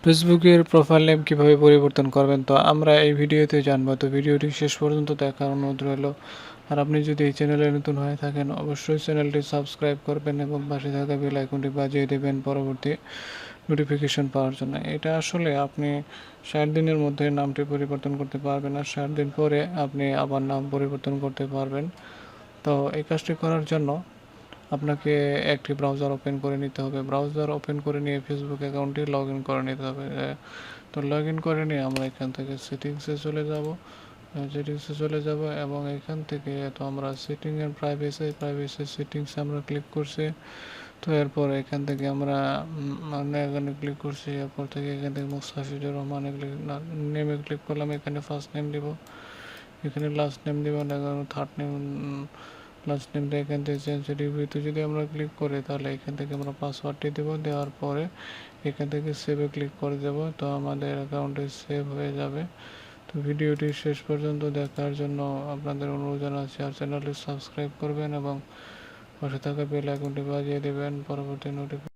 ফেসবুকের profile name কীভাবে পরিবর্তন করবেন, তো আমরা এই ভিডিওতে জানবো। তো ভিডিওটি শেষ পর্যন্ত দেখার অনুরোধ রইল। আর আপনি যদি এই চ্যানেলে নতুন হয়ে থাকেন, অবশ্যই চ্যানেলটি সাবস্ক্রাইব করবেন এবং পাশে থাকা বেল আইকনটি বাজিয়ে দেবেন পরবর্তী নোটিফিকেশন পাওয়ার জন্য। এটা আসলে আপনি 60 দিনের মধ্যে নামটি পরিবর্তন করতে পারবেন, আর 60 দিন পরে আপনি আবার নাম পরিবর্তন করতে পারবেন। তো এই কাজটি করার জন্য আপনাকে একটি ব্রাউজার ওপেন করে নিতে হবে। ব্রাউজার ওপেন করে নিয়ে ফেসবুক অ্যাকাউন্টটি লগ ইন করে নিতে হবে। তো লগ ইন করে নিয়ে আমরা এখান থেকে সেটিংসে চলে যাব এবং এখান থেকে তো আমরা সেটিংয়ের প্রাইভেসি সেটিংসে আমরা ক্লিক করছি। তো এরপর এখান থেকে আমরা মানে এখানে ক্লিক করছি। এরপর থেকে এখান থেকে মুস্তাফিজুর রহমানে নেমে ক্লিক করলাম। এখানে ফার্স্ট নেম দিব, এখানে লাস্ট নেম দিব না, থার্ড নেম লাস্ট নেমটা এখান থেকে চেঞ্জ রিভিউতে যদি আমরা ক্লিক করি তাহলে এখান থেকে আমরা পাসওয়ার্ডটি দেবো। দেওয়ার পরে এখান থেকে সেভে ক্লিক করে দেবো। তো আমাদের অ্যাকাউন্টে সেভ হয়ে যাবে। তো ভিডিওটি শেষ পর্যন্ত দেখার জন্য আপনাদের অনুরোধ জানাচ্ছি। আর চ্যানেলটি সাবস্ক্রাইব করবেন এবং পাশে থাকা বেল আইকনটি বাজিয়ে দেবেন পরবর্তী নোটিফিকেশন